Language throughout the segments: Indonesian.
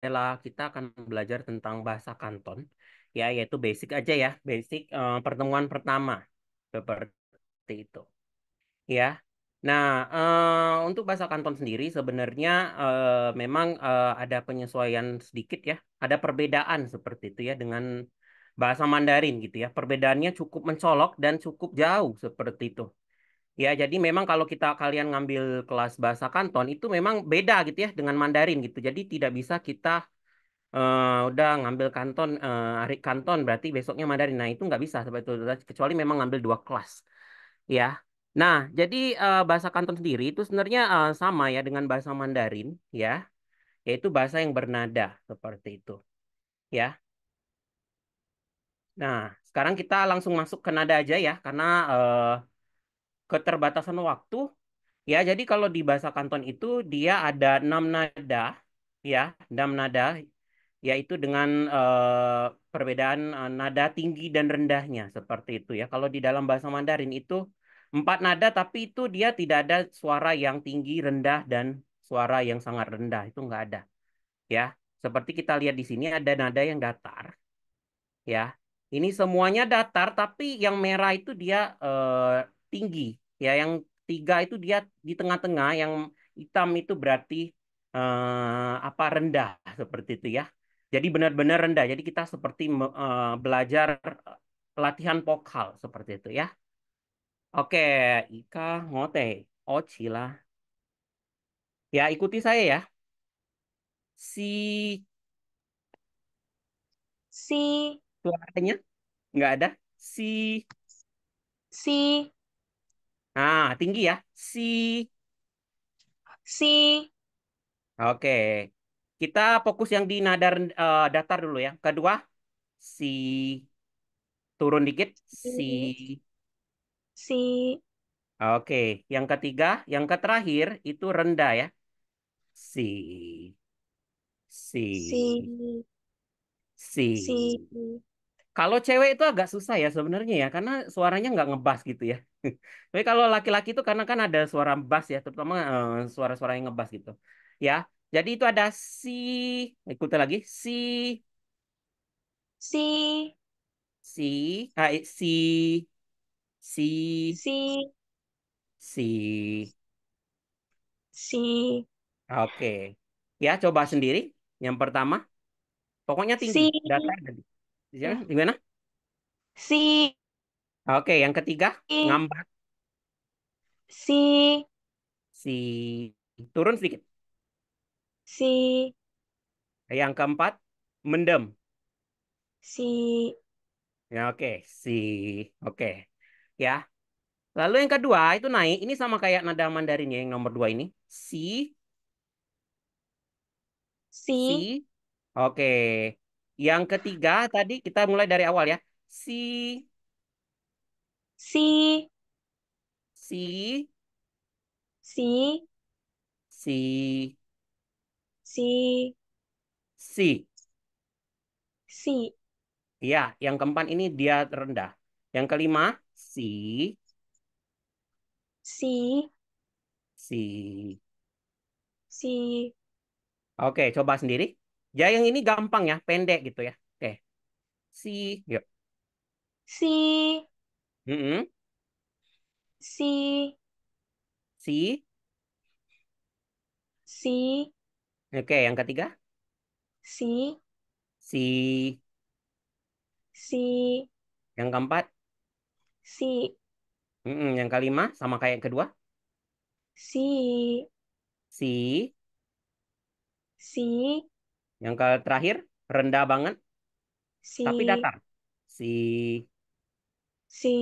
adalah kita akan belajar tentang bahasa Kanton, ya, yaitu basic aja ya, basic pertemuan pertama seperti itu, ya. Nah, untuk bahasa Kanton sendiri sebenarnya memang ada penyesuaian sedikit ya, ada perbedaan seperti itu ya dengan bahasa Mandarin gitu ya. Perbedaannya cukup mencolok dan cukup jauh seperti itu. Ya, jadi memang kalau kalian ngambil kelas bahasa Kanton itu memang beda gitu ya dengan Mandarin gitu. Jadi tidak bisa kita udah ngambil Kanton hari Kanton berarti besoknya Mandarin. Nah, itu nggak bisa sebetulnya kecuali memang ngambil dua kelas ya. Nah, jadi bahasa Kanton sendiri itu sebenarnya sama ya dengan bahasa Mandarin ya, yaitu bahasa yang bernada seperti itu ya. Nah, sekarang kita langsung masuk ke nada aja ya karena keterbatasan waktu. Ya, jadi kalau di bahasa Kanton itu dia ada 6 nada, ya, 6 nada, yaitu dengan perbedaan nada tinggi dan rendahnya seperti itu ya. Kalau di dalam bahasa Mandarin itu 4 nada, tapi itu dia tidak ada suara yang tinggi, rendah dan suara yang sangat rendah itu nggak ada, ya. Seperti kita lihat di sini ada nada yang datar, ya. Ini semuanya datar, tapi yang merah itu dia tinggi, ya. Yang tiga itu dia di tengah-tengah, yang hitam itu berarti apa rendah seperti itu ya. Jadi benar-benar rendah. Jadi kita seperti belajar latihan vokal seperti itu ya. Oke, Ika ngote, Ocila. Ya ikuti saya ya. Si Si, suaranya nggak ada. Si, si, tinggi ya. Si. si, Oke, kita fokus yang di nada datar dulu ya. Kedua, si, turun dikit, si. si, Oke, yang ketiga, yang terakhir itu rendah ya. Si, si, si, si, si. Kalau cewek itu agak susah ya sebenarnya ya, karena suaranya nggak ngebas gitu ya. Tapi kalau laki-laki itu karena kan ada suara bass ya, terutama suara-suara yang ngebas gitu. Ya, jadi itu ada si, ikuti lagi, si, si, si, si, si. si, Oke. Ya, coba sendiri. Yang pertama, pokoknya tinggi. si, Datar tadi. ya, Gimana? si, Oke, yang ketiga, ngambat. si, Si. Turun sedikit. si, Yang keempat, mendem. si, Ya, oke. Si. Oke. Ya. Lalu yang kedua, itu naik. Ini sama kayak nada Mandarinnya yang nomor dua ini. Si. si, Si. Oke. Yang ketiga, tadi kita mulai dari awal ya. Si. si, Si. si, Si. si, Si. si, Iya, yang keempat ini dia rendah. Yang kelima, si, si, si. si, Oke, coba sendiri. Ya, yang ini gampang ya, pendek gitu ya. Oke, si, yuk. si, Mm-mm. si, Si. si, Oke, yang ketiga, si, si. si, Yang keempat, si, yang kelima, sama kayak yang kedua, si, si. si, Yang terakhir, rendah banget, tapi si, datar. Si. si,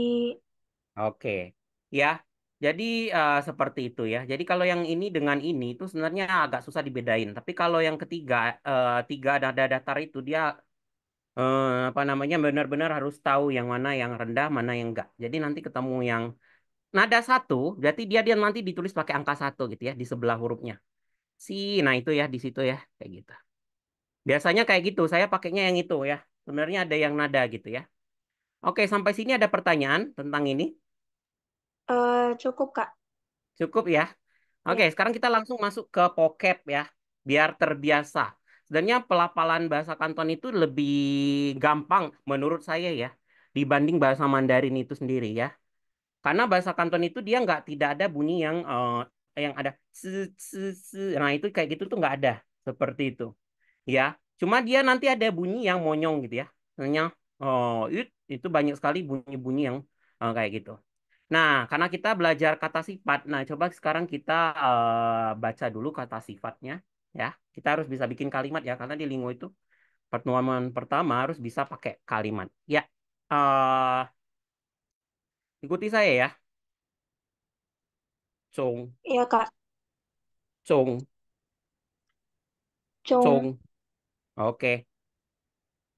Oke, ya. Jadi seperti itu ya. Jadi kalau yang ini dengan ini itu sebenarnya agak susah dibedain. Tapi kalau yang ketiga, tiga nada datar itu dia apa namanya benar-benar harus tahu yang mana yang rendah, mana yang enggak. Jadi nanti ketemu yang nada satu, berarti dia nanti ditulis pakai angka satu gitu ya di sebelah hurufnya. Si, nah itu ya di situ ya kayak gitu. Biasanya kayak gitu. Saya pakainya yang itu ya. Sebenarnya ada yang nada gitu ya. Oke, sampai sini ada pertanyaan tentang ini. cukup Kak. Cukup ya. Oke, Ya, sekarang kita langsung masuk ke vocab ya, biar terbiasa. sebenarnya pelafalan bahasa Kanton itu lebih gampang menurut saya ya dibanding bahasa Mandarin itu sendiri ya. Karena bahasa Kanton itu dia nggak tidak ada bunyi yang ada se, se, se. Nah itu kayak gitu tuh nggak ada seperti itu ya. Cuma dia nanti ada bunyi yang monyong gitu ya. Misalnya itu banyak sekali bunyi-bunyi yang kayak gitu. Nah, karena kita belajar kata sifat, nah coba sekarang kita baca dulu kata sifatnya ya. Kita harus bisa bikin kalimat ya, karena di Lingo itu pertemuan pertama harus bisa pakai kalimat. Ya, eh ikuti saya ya. Cung, Iya, Kak. cung, Cung, cung. Oke.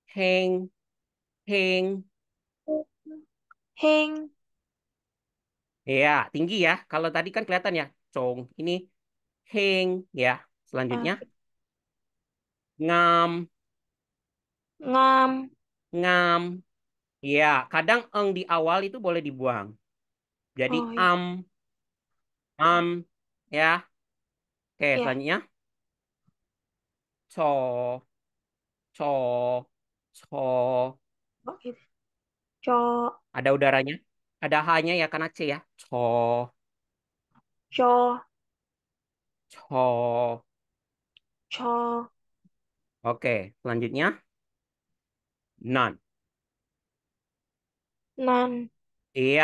Heng, heng. heng. Ya, tinggi ya. Kalau tadi kan kelihatan ya, cung. Ini heng ya. Selanjutnya, Ah, ngam, ngam. ngam. Ya, kadang eng di awal itu boleh dibuang. Jadi Oh ya. ya. Oke, Ya. selanjutnya co, co, co. Oh, gitu. Co, Ada udaranya. Ada hanya ya karena c ya. Co, co, co. co, Oke, selanjutnya nan. nan. Iya,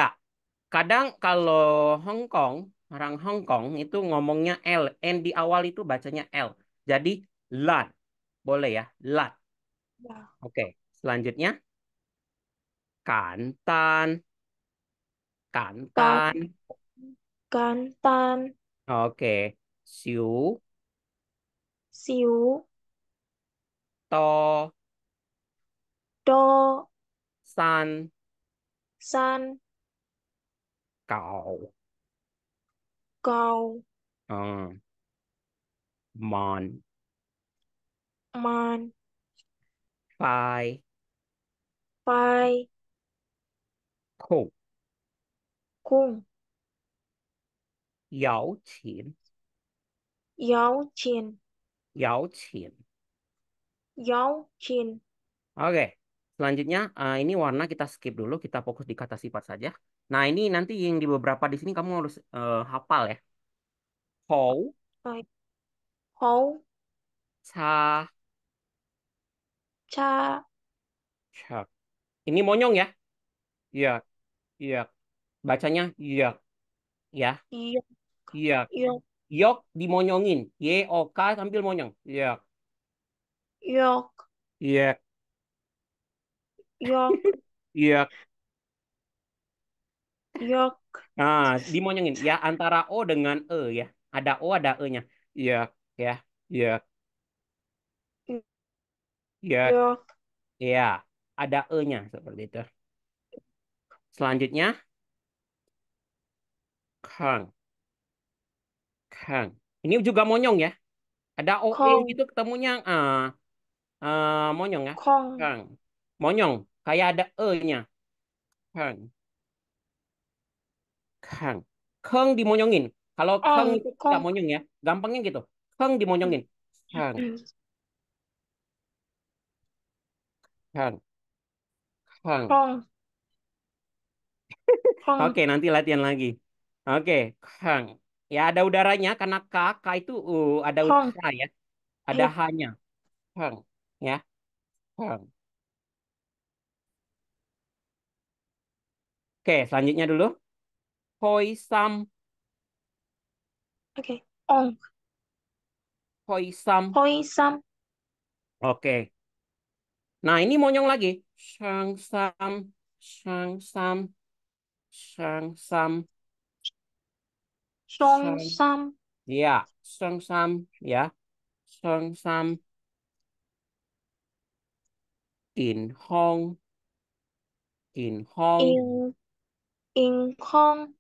kadang kalau Hong Kong, orang Hong Kong itu ngomongnya L, N di awal itu bacanya L. Jadi lat, boleh ya, lat. Ya. Oke, selanjutnya kantan, Kan, kantan. gantan. Oke, siu, Siu, to, do, san, san, kau, kau, hmm, mon, man, fai, pai, ku, cung, yao qin, yáo chiên, yao qin. yáo chiên. Oke, selanjutnya ini warna kita skip dulu, kita fokus di kata sifat saja. Nah, ini nanti yang di beberapa di sini kamu harus hafal ya. Hou, Rồi, hấu, cha, cha, chak. Ini monyong ya? Iya, iya. Bacanya iya, ya, yok, iya. yok, Yok dimonyongin. Y-O-K sambil monyong. Iya, yok, iya, yok, iya. yok, Nah, dimonyongin. Ya, antara O dengan E ya. Ada O, ada E-nya. Iya, ya, iya, iya, yok, iya. Ada E-nya seperti itu. Selanjutnya, Kang. Kang. Ini juga monyong ya. Ada OE không, gitu ketemunya. Monyong ya. không, Kang. Monyong. Kayak ada E-nya. Kang. Kang. Keng dimonyongin. Kalau Keng ông, itu tidak không, monyong ya. Gampangnya gitu. Keng dimonyongin. Kang. Kang. Kang. không, không, Oke, nanti latihan lagi. Oke. Kang. Ya ada udaranya karena K itu ada không, udara ya. Ada hết, hanya. Kang. Ya. Kang. Oke, selanjutnya dulu. Hoi sam. ok, ông, Hoi sam. hôi xăm, Oke. Nah, ini monyong lagi. Sang sam, sang sam, sang sam, son sang. xăm, Ya, sang sam, ya, sang sam, in hong, in hong, in, in khong,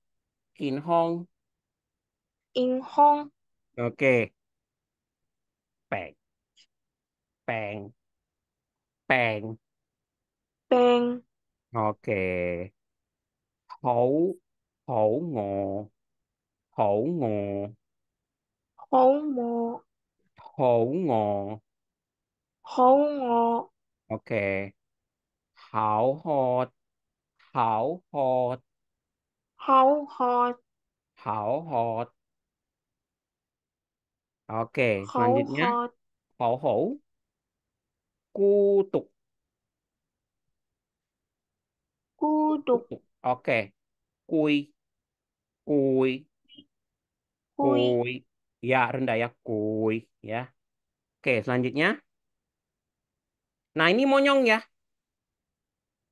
in hong. in hong, Oke, peng, peng, peng. bèn, Oke, hổ, hổ ngộ, hổ ngộ, hổ mộ, hổ ngộ. hấu ngọ, Oke. How hot? How hot? hấu hot, How hot? Oke, hấu selanjutnya hot, how how? Kutuk. cu đục, Kutuk. Oke. Kui, kui, cui, kui. Ya, rendah ya, kui ya. Oke, selanjutnya. Nah, ini monyong ya.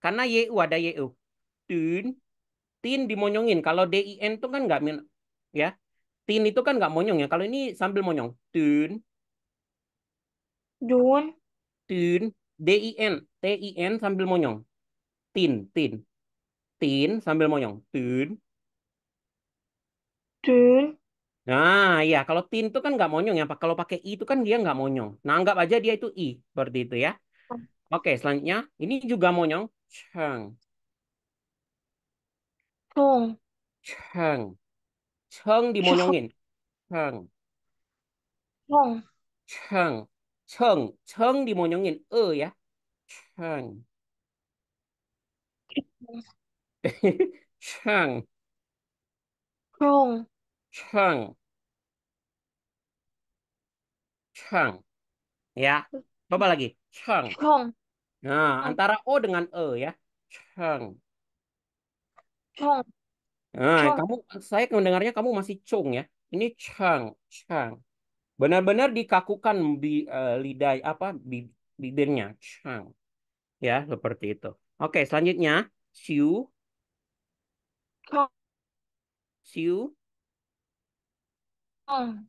Karena YU ada YU. Tin, tin dimonyongin. Kalau DIN itu kan nggak ya. Tin itu kan nggak monyong ya. Kalau ini sambil monyong. Tin, đuôn, tin, DIN, TIN sambil monyong. Tin, tin, tin sambil monyong. Tin. trün, Nah, iya. Kalau tin itu kan nggak monyong ya. Kalau pakai I itu kan dia nggak monyong. Nah, anggap aja dia itu I. Seperti itu ya. Oke, selanjutnya. Ini juga monyong. Cheng, thùng, cheng. Cheng chông, dimonyongin. Cheng, thùng, cheng, cheng. Cheng dimonyongin. Ya. Cheng. Cheng, thùng, cheng, cheng. Ya. Coba lagi. Cheng. thùng, Nah, thùng, antara O dengan ya. Cheng. thùng, Nah, thùng, saya mendengarnya kamu masih cung ya. Ini cheng, cheng. Benar-benar dikakukan lidah apa bibirnya. Cheng. Ya, seperti itu. Oke, selanjutnya. Siu, thùng, siu, thùng,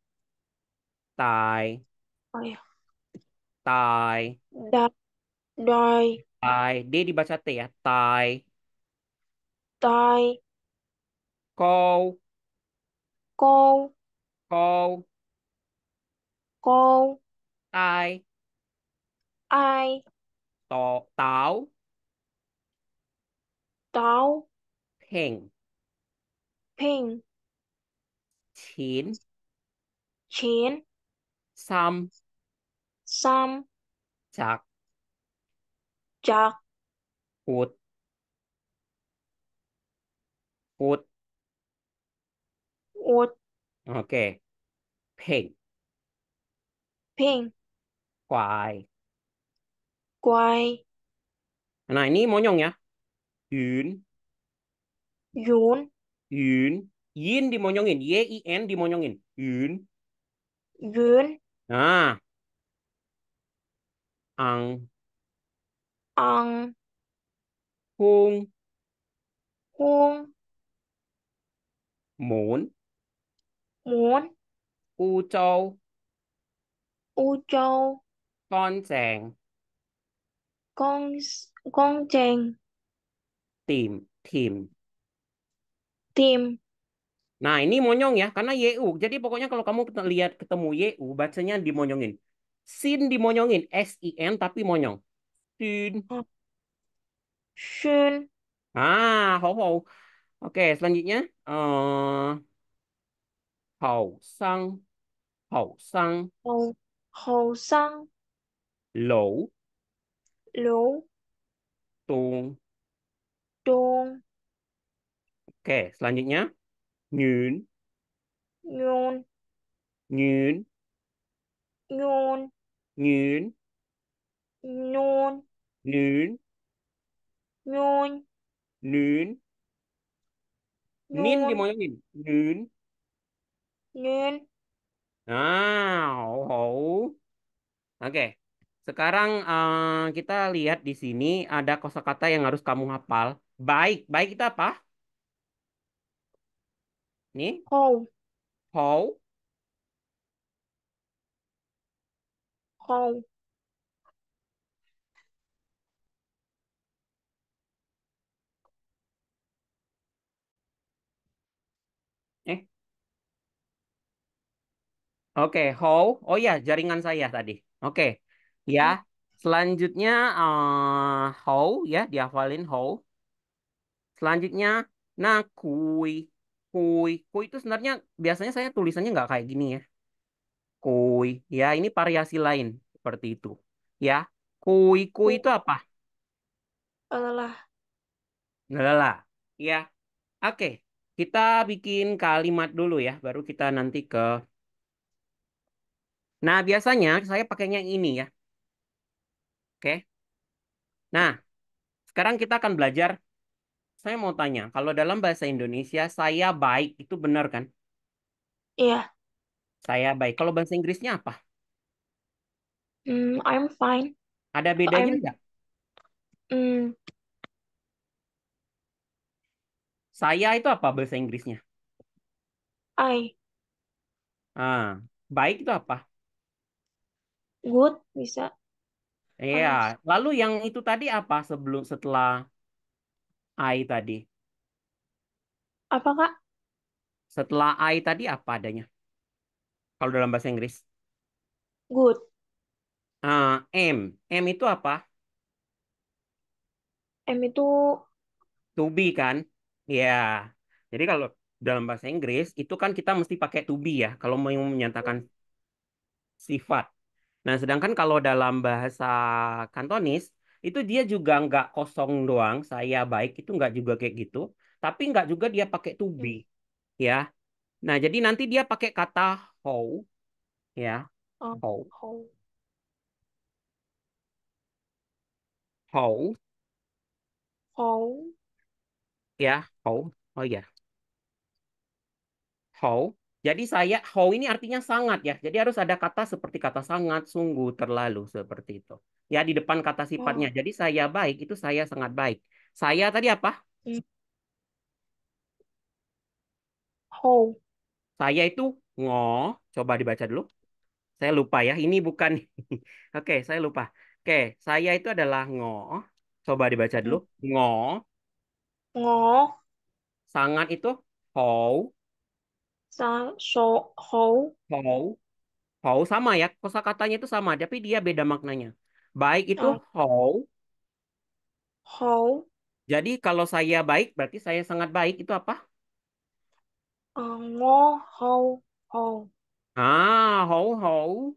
tai, rồi, tai, đạp, đòi, tai. D dibaca T ya. Tai. tai, Kau, cô, kau, cô, tai, ai, táo, táo, peng, pin, chín, chiến, sam, xăm, cak, chặt, put, put. uột, Oke, peng, pin, kuai. quay, Nah, ini monyong ya. Yun, dún, yun. Yin dimonyongin. YIN dimonyongin. Yun. dướn, Nah, ang, ăn, hung, huông, muốn, muốn, u châu, u châu, con sàng, con, con chèn, tìm, tìm. tìm, Nah, ini monyong ya, karena YU. Jadi pokoknya kalau kamu lihat ketemu YU, bacanya dimonyongin. Sin dimonyongin, SIN tapi monyong. Sin. xuyên, Hou hou. Oke, selanjutnya hou sang, hou sang, hầu, hầu xăng, lẩu, lũ, tung. đôn, Oke, selanjutnya nyun, nhôn, nyun, nhôn, nyun, nhôn, nyun, nhôn, nyun. Nin nhôn, dimonyongin, nyun. nhên, Hou hou. Oke, sekarang kita lihat di sini ada kosakata yang harus kamu hafal. Baik, baik itu apa? Nih, hầu, how, hầu, eh, oke, how. Oh ya, jaringan saya tadi. Oke, ya. Selanjutnya how ya, dihafalin how. Selanjutnya, nah kui, kui, kui itu sebenarnya biasanya saya tulisannya nggak kayak gini ya. Kui, ya ini variasi lain seperti itu. Ya. Kui, kui Ku. itu apa? Lelah. Lelah. Ya. Oke. Kita bikin kalimat dulu ya, baru kita nanti ke. Nah, biasanya saya pakainya yang ini ya. Oke. Nah, sekarang kita akan belajar. Saya mau tanya, kalau dalam bahasa Indonesia, saya baik itu benar kan? Iya. Saya baik. Kalau bahasa Inggrisnya apa? I'm fine. Ada bedanya I'm nggak? mm, Saya itu apa bahasa Inggrisnya? I Ah, baik itu apa? good bisa. Iya. I Lalu yang itu tadi apa setelah I tadi? apa Kak? Setelah I tadi apa adanya? Kalau dalam bahasa Inggris. Good. M itu apa? M itu To be kan? Ya. Jadi kalau dalam bahasa Inggris itu kan kita mesti pakai to be ya. Kalau mau menyatakan sifat. Nah, sedangkan kalau dalam bahasa Kantonis itu dia juga nggak kosong doang. Saya baik itu nggak juga kayak gitu. Tapi nggak juga dia pakai to be mm, ya. Nah, jadi nanti dia pakai kata how ya. How, how how how ya. How. Oh ya, how. Jadi how ini artinya sangat ya. Jadi harus ada kata seperti kata sangat, sungguh, terlalu seperti itu. Ya di depan kata sifatnya. oh, Jadi saya baik itu saya sangat baik. Saya tadi apa? mm, how Saya itu ngo. Coba dibaca dulu. Saya lupa ya. Ini bukan. Oke, saya lupa. Oke, saya itu adalah ngo. Coba dibaca dulu. mm, Ngo. ngo Sangat itu how. how How. How sama ya. Kosakatanya itu sama, tapi dia beda maknanya. Baik itu um, how. how Jadi kalau saya baik berarti saya sangat baik itu apa? ngo how How how.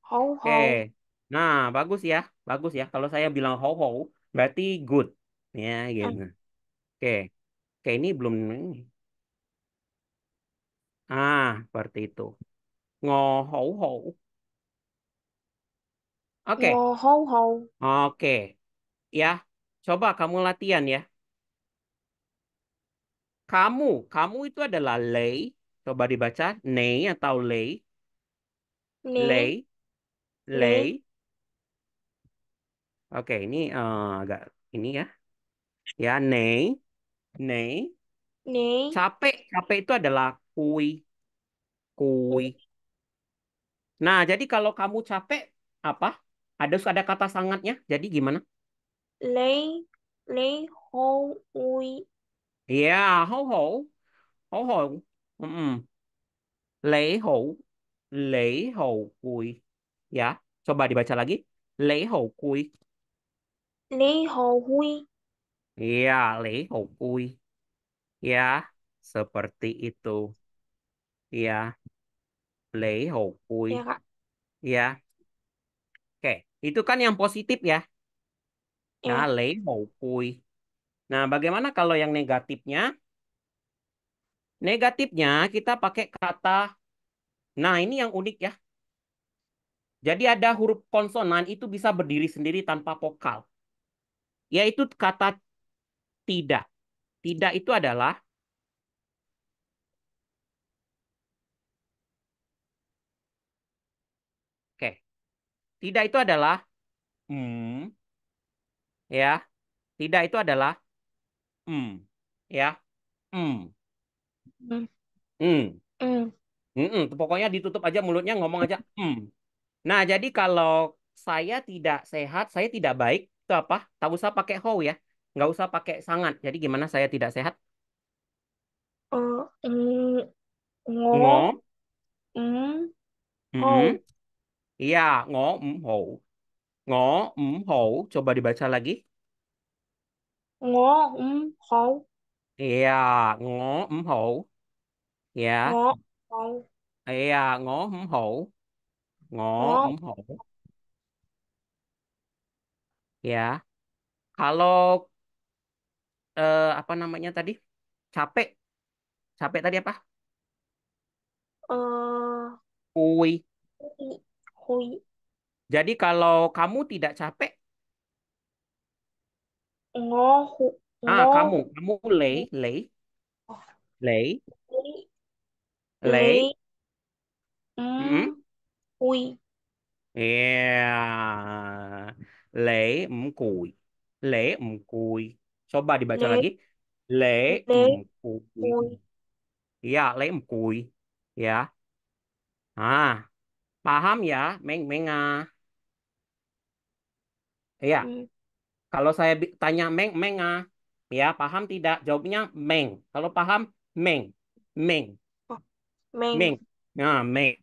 how Oke. how Nah, bagus ya. Bagus ya. Kalau saya bilang how berarti good. Ya, um, gitu. Oke. Oke, ini belum ini. Seperti itu. Hou. ngo Oke. how Oke. Ya. Coba kamu latihan ya. Kamu itu adalah lay. Coba dibaca nei atau lay. ne Lay, le lay. Oke, ini agak ini ya. Ya, nei, nei. ne Capek itu adalah kui, kui. Nah, jadi kalau kamu capek apa? Ada kata sangatnya. Jadi gimana? le le how ui Ya, hou hou. Mm-mm. Lấy hổ, lấy hổ cùi. Ya, coba dibaca lagi. Lấy hổ cùi. le how hui Ya, lấy hổ cùi. Ya, seperti itu. Ya, lấy hổ ya cùi. Kak Ya, oke. Itu kan yang positif ya. Ya, ya lấy hổ cùi. Nah, bagaimana kalau yang negatifnya? Negatifnya kita pakai kata. Nah, ini yang unik ya. Jadi ada huruf konsonan itu bisa berdiri sendiri tanpa vokal. Yaitu kata tidak. Tidak itu adalah, oke, tidak itu adalah, hmm, ya. Tidak itu adalah, hmm, ya. Hmm, mm, hmm, mm. Pokoknya ditutup aja mulutnya, ngomong aja, hmm. Nah, jadi kalau saya tidak sehat, saya tidak baik, itu apa? Tak usah pakai how ya. Nggak usah pakai sangat. Jadi gimana saya tidak sehat? Ngo, Ngo mm, hmm, how iya, ngo, hou. Ngo, hou. Coba dibaca lagi. ngo how Iya, ngo, hou. Ya, ngo how iya, ngo, hou. Ngo, ngo hou. Ya. Kalau apa namanya tadi? Capek. Capek tadi apa? eh Kui. hui hui Jadi kalau kamu tidak capek, ngo hu ngo kamu lay, hu lay, lay, lay. lấy Mm-mm. hui Yeah. Lễ cùi. Lễ cùi. Coba dibaca lấy lagi. Lễ lấy cùi. hui Ya, lễ cùi. Ya. Ah, paham ya, Meng Meng. Iya, ừ. kalau saya tanya Meng Meng ya paham tidak? Jawabnya Meng. Kalau paham Meng. Meng. Ờ, mình Meng. Nah, Meng.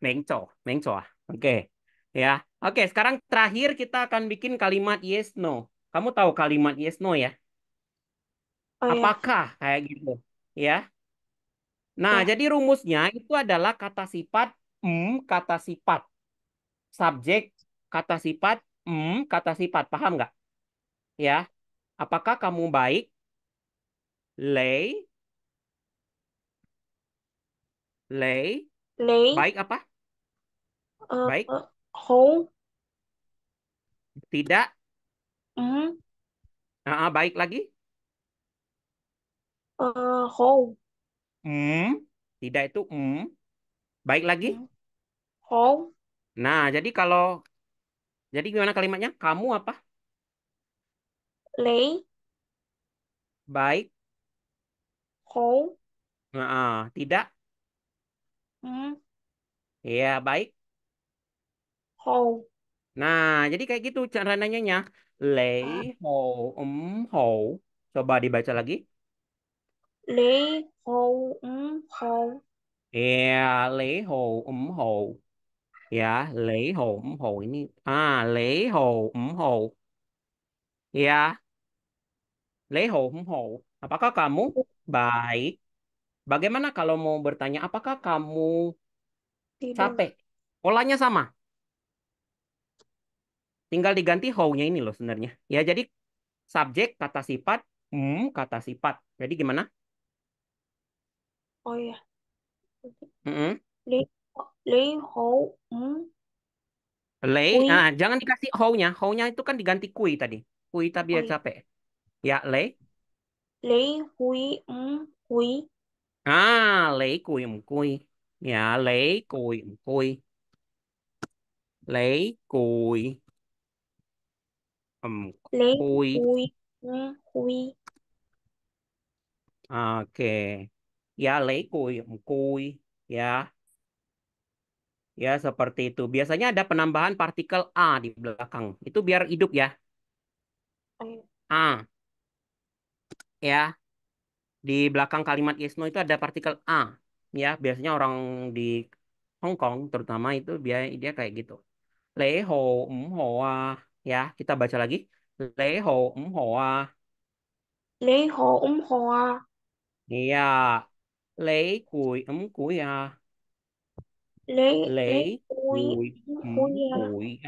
Meng co. Meng co. Oke. Ya. Oke, sekarang terakhir kita akan bikin kalimat yes no. Kamu tahu kalimat yes no ya? oh ya Apakah kayak gitu? Ya. Nah, ya jadi rumusnya itu adalah kata sifat kata sifat, subjek, kata sifat kata sifat. Paham nggak? Ya. Apakah kamu baik? Lei, lei, lấy baik apa? ờ, Baik, hố tidak, ừ. baik lagi. ờ, hố Hmm, tidak itu baik lagi. ừ. hố Nah, jadi gimana kalimatnya? Kamu apa? lấy Baik, hố tidak. ừ. Ya, baik. hố Nah, jadi kayak gitu cara nanyanya. Lei à, ho ho. Coba dibaca lagi. lấy hố hố Ya, lei ho ho. Ya, lei ho ho ini. Lei ho ho. Ya, lei ho ho. Apakah kamu baik? Bagaimana kalau mau bertanya, apakah kamu tidak capek? Polanya sama, tinggal diganti how-nya ini loh sebenarnya. Ya, jadi subjek kata sifat, kata sifat. Jadi gimana? oh ya Mm-mm. lấy lấy hố Lay, hui jangan dikasih how-nya. How-nya itu kan diganti kui tadi. Kui tapi oh ya ya capek. Ya, lay. lấy hui hui Lấy cùi cùi. Ya, lấy cùi cùi. Lấy cùi lấy cùi. hui hui Oke. Ya, lấy cùi cùi. Ya. Ya, seperti itu. Biasanya ada penambahan partikel A di belakang. Itu biar hidup ya. oh ya A, ya. Di belakang kalimat yes no itu ada partikel A. Ya, biasanya orang di Hong Kong terutama itu dia kayak gitu. Lễ hồ ủng hộ ya, kita baca lagi. Lễ hồ ủng hộ lấy hố hoa ya. Lễ cùi cùi lấy Lễ hui cùi hui cùi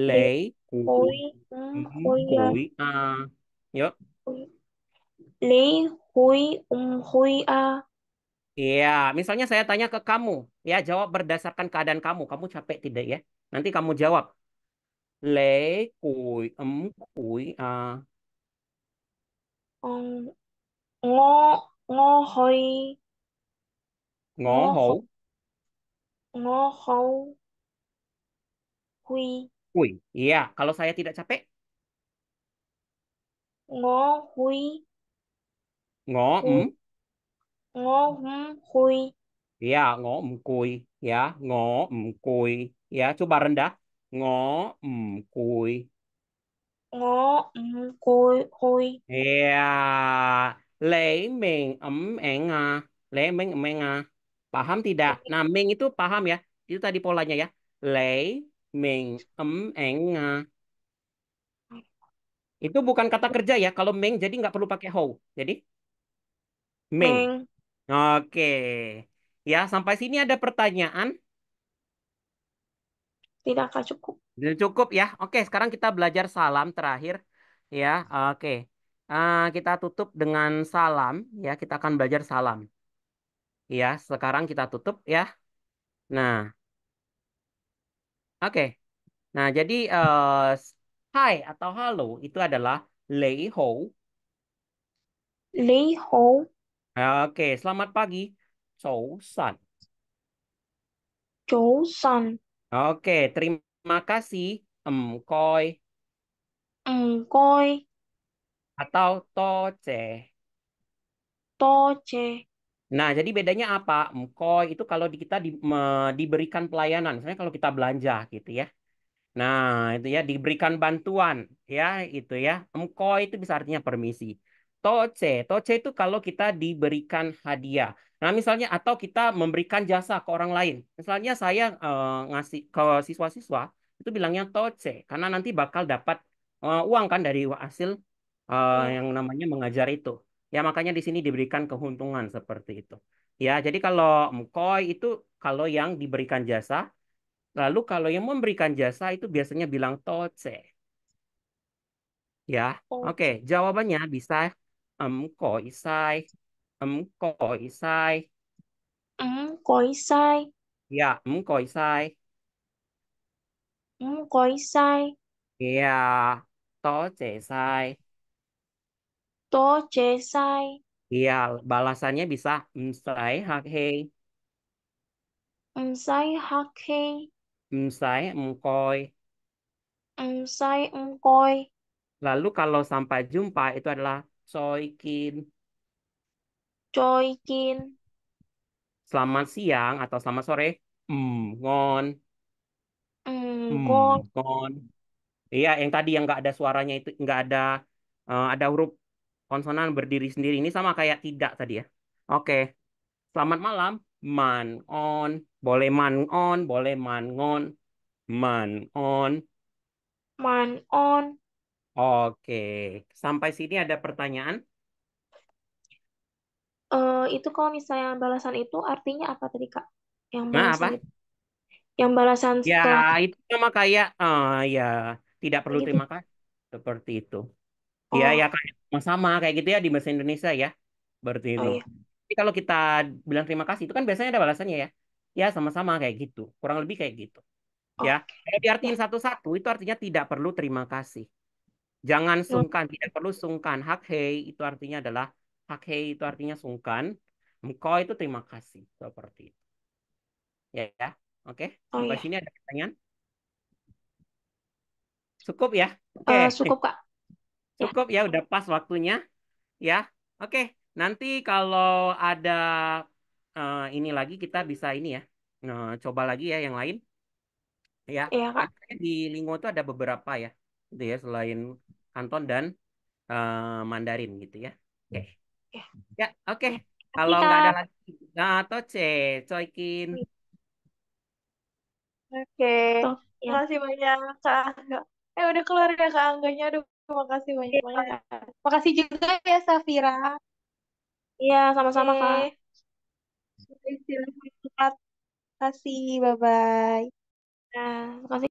lấy Lễ hui cùi hui cùi nhớ. lấy hui hui Iya, misalnya saya tanya ke kamu, ya jawab berdasarkan keadaan kamu. Kamu capek tidak ya? Nanti kamu jawab. Lễ cùi cùi ngô ngô hơi ngõ ngô hậu hổ. ngô hậu huy Cùi. Iya, kalau saya tidak capek, ngô huy ngõ hu ngô huy ya, ngõ cùi. Ya, ngõ cùi. Ya, coba rendah. Ngõ cùi. ngô cùi huy Ya, lễ mình eng lễ mình Paham tidak? Nah, meng itu paham ya? Itu tadi polanya ya. Lễ mình eng Itu bukan kata kerja ya. Kalau meng jadi nggak perlu pakai how. Jadi meng. men Oke. Ya, sampai sini ada pertanyaan. Tidak, Kak, cukup. Udah cukup ya. Oke, sekarang kita belajar salam terakhir ya. Oke. Kita tutup dengan salam ya. Kita akan belajar salam. Ya, sekarang kita tutup ya. Nah, oke. Nah, jadi hai atau halo itu adalah lei ho. Lý hổ, Oke, selamat pagi. Chou san. chủ sần, Oke, terima kasih. Koi coi, atau toce. to chê, Nah, jadi bedanya apa? Koi itu kalau kita diberikan pelayanan, misalnya kalau kita belanja gitu ya. Nah, itu ya diberikan bantuan ya, itu ya. Emkoi itu bisa artinya permisi. Toce itu kalau kita diberikan hadiah. Nah, misalnya atau kita memberikan jasa ke orang lain. Misalnya saya ngasih ke siswa-siswa itu bilangnya toce karena nanti bakal dapat uang kan dari hasil yang iya, namanya mengajar itu. Ya, makanya di sini diberikan keuntungan seperti itu. Ya, jadi kalau emkoi itu kalau yang diberikan jasa. Lalu kalau yang memberikan jasa itu biasanya bilang toce, ya. to Oke, chê, jawabannya bisa koi sai, koi sai, coi sai, ya, koi sai, coi sai, ya, toce sai, to chê sai, ya. Balasannya bisa sai hak hei, sai hắc khi, sai koi. sai coi, Lalu kalau sampai jumpa itu adalah soikin. trôi kiên, Selamat siang atau selamat sore, ngon, ngon, ngon. Iya, yang tadi yang nggak ada suaranya itu nggak ada ada huruf konsonan berdiri sendiri. Ini sama kayak tidak tadi ya. Oke, selamat malam. Man on, boleh man on, boleh man ngon, man on. man on. Oke, sampai sini ada pertanyaan. Itu kalau misalnya balasan itu artinya apa tadi, Kak? Yang Nah, balasan apa? itu. Yang balasan Ya, setelah itu sama kayak ya tidak perlu gitu. terima kasih seperti itu. Ya, ya Oh, kayak sama kayak gitu ya di bahasa Indonesia ya. Berarti oh itu. iya. Jadi kalau kita bilang terima kasih itu kan biasanya ada balasannya ya. Ya sama-sama kayak gitu. Kurang lebih kayak gitu. Ya. Oke. Kalau Ya. diartiin satu-satu itu artinya tidak perlu terima kasih. Jangan Hmm, sungkan, tidak perlu sungkan. Hak hei itu artinya adalah hak hei itu artinya sungkan. Engkau itu terima kasih seperti itu. Ya, ya. Oke, oh sampai iya. sini ada pertanyaan? Cukup ya? Oke. Cukup, Kak. Ya. Cukup ya udah pas waktunya ya. Oke, nanti kalau ada ini lagi kita bisa ini ya. Coba lagi ya yang lain ya. Iya, Kak. Di Lingo itu ada beberapa ya. Gitu ya selain Kanton dan Mandarin gitu ya. Oke. Ya. Ya, oke. Ya. Kasih, Kalau nggak ada Kak. lagi, nah, Toce, Coikin. Oke, Tuh. Ya. makasih banyak Kak Angga. Udah keluar ya Kak Angganya. Aduh, makasih banyak-banyak. Makasih juga ya Safira. Iya, sama-sama, Kak. Oke, istirahat. Makasih, bye-bye. Nah, makasih.